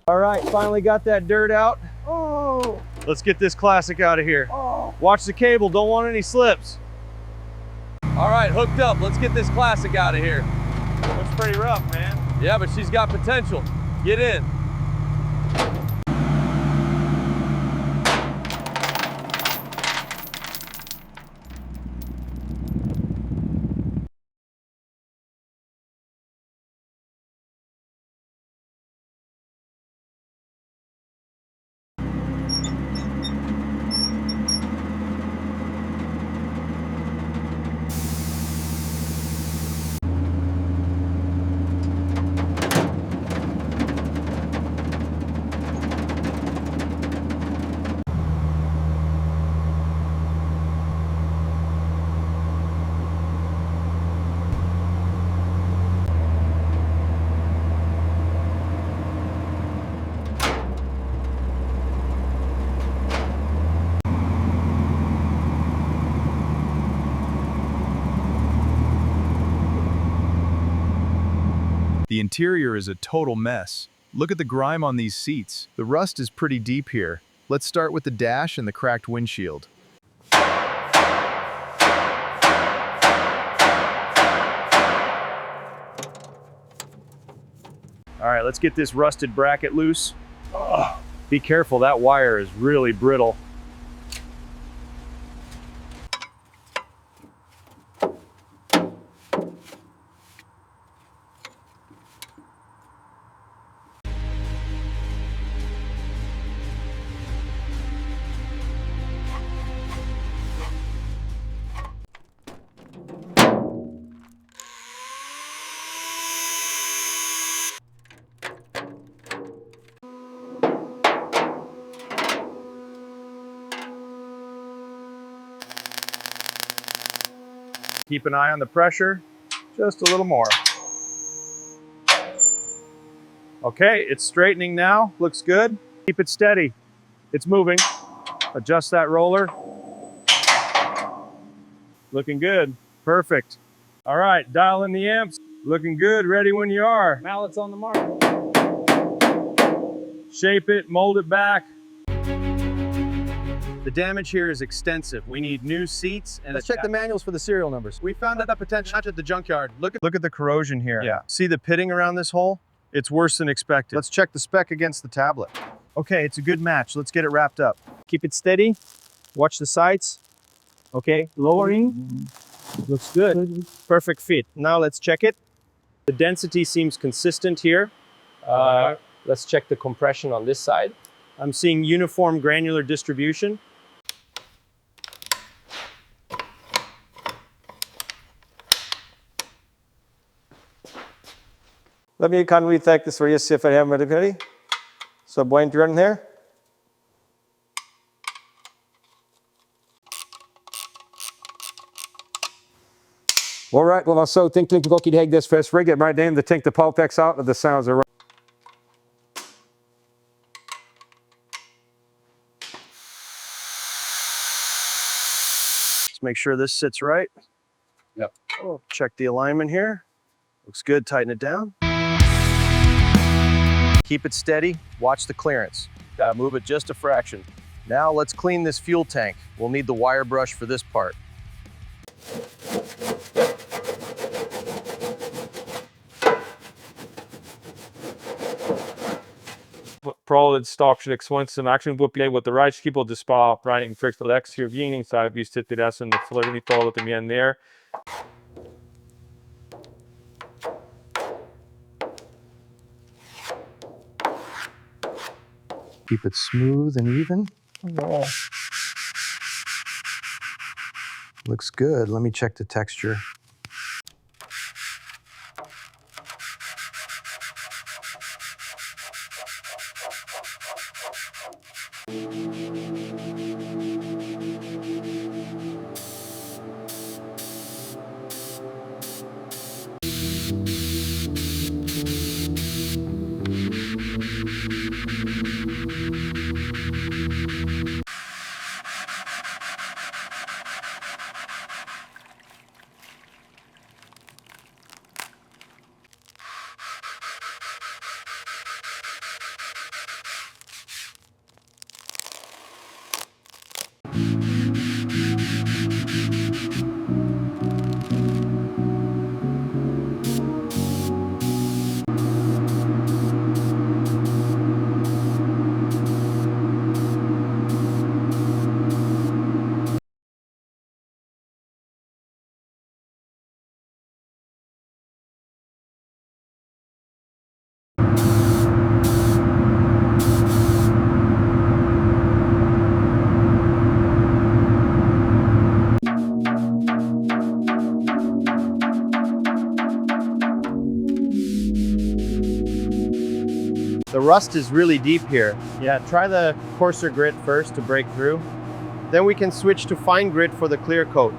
All right, finally got that dirt out. Oh. Let's get this classic out of here. Oh. Watch the cable, don't want any slips. All right, hooked up. Let's get this classic out of here. Looks pretty rough, man. Yeah, but she's got potential. Get in. The interior is a total mess. Look at the grime on these seats. The rust is pretty deep here. Let's start with the dash and the cracked windshield. All right, let's get this rusted bracket loose. Oh, be careful, that wire is really brittle. Keep an eye on the pressure, just a little more. Okay, it's straightening now, looks good. Keep it steady, it's moving. Adjust that roller. Looking good, perfect. All right, dial in the amps. Looking good, ready when you are. Mallets on the mark. Shape it, mold it back. The damage here is extensive. We need new seats and Let's check the manuals for the serial numbers. We found that potential at the junkyard. Look at the corrosion here. Yeah. See the pitting around this hole? It's worse than expected. Let's check the spec against the tablet. Okay, it's a good match. Let's get it wrapped up. Keep it steady. Watch the sides. Okay, lowering. Looks good. Perfect fit. Now let's check it. The density seems consistent here. Let's check the compression on this side. I'm seeing uniform granular distribution. Let me kindly take this for you, see if I have it ready. So point run here. All right, well, so think looky to this first rig it right name the think the pulpex out of the sounds are right. Let's make sure this sits right. Yep. Oh, check the alignment here. Looks good, tighten it down. Keep it steady, watch the clearance. Gotta move it just a fraction. Now let's clean this fuel tank. We'll need the wire brush for this part. Prolet stakskjøk som actionupplägg with the right people to spara right and fix the extra så I've used it to that and the flirty fall at the end there. Keep it smooth and even. Oh. Looks good. Let me check the texture. The rust is really deep here. Yeah, try the coarser grit first to break through. Then we can switch to fine grit for the clear coat.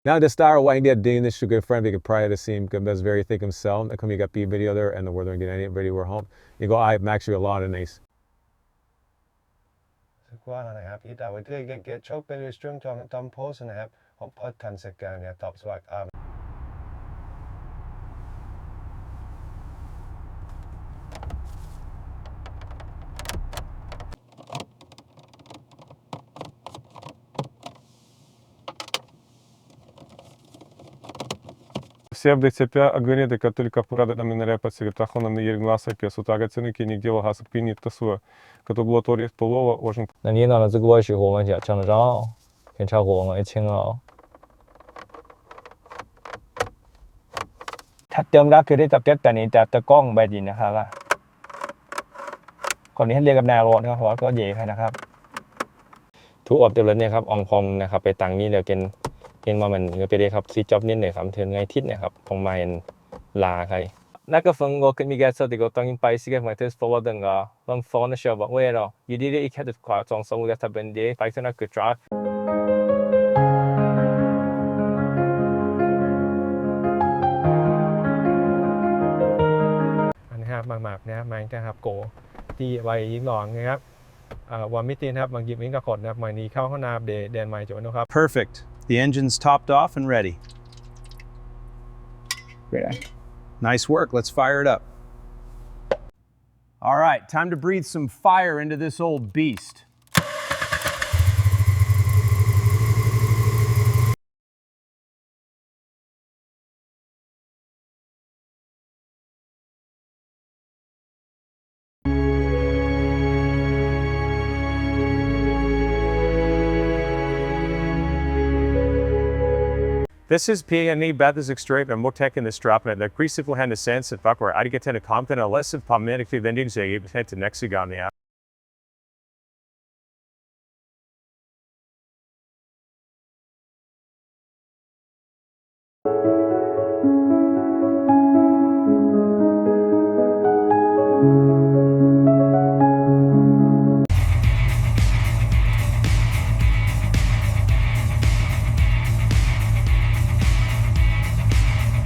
Now to start why get doing this to good friend because prior to seem that's very thick himself. And come you got B video there and the word get any video we're home. You go I actually a lot of nice. Qua làนะครับอีแต่ว่าที่get chốt bên stream trong post นะครับผมโพสทันสกการเนี่ยตอบสวัสดิ์ Все в ДЦП говорит, дека только порада да ме нарепат сега тахо на мир гласа, ке со тага цены ке нигде ва хасак пини тасуа, като было тори полова, ожен. 那你拿了这个时候，我们就讲着，检查过我一清啊。ถ้าเติมรักคือได้ตับเจ็ดแต่นี้แต่กล้องแบบนี้นะครับก่อนนี้ให้เรียกกับนายรถนะครับเพราะว่าก็เย่ให้นะครับทุกออบเดลเนี่ยครับอองพองนะครับไปตังนี้เดี๋ยวเกณฑ์มามันก็ไปได้ครับซีจ็อบนิดหน่อยครับเทินไงทิศเนี่ยครับของมาเอ็นลาใครนักก็ฟังก็มีการสอนที่ก็ต้องไปสิกันมาเทส forward ดังก็ลองฟ้อนนะเชื่อบอกว่าเราอยู่ดีๆอีกแค่เด็ดขวาจองสมุดจะเป็นเดียไปที่นั่นก็ driveนะครับมากๆนะครับมานะครับโกที่ไว้ยิงหลองนะครับวันมิตินะครับบางยิบนี้ก็กดนะครับใหม่นี้เข้าห้องน้ำเดนใหม่จบนะครับ Perfect. The engine's topped off and ready. Nice work. Let's fire it up. All right, time to breathe some fire into this old beast. This is P&E Beth's Extreme and Motec in this drop and the crease will hand the sense and fuck where I get to content a less of palmatically than you say head to next on the app. Thank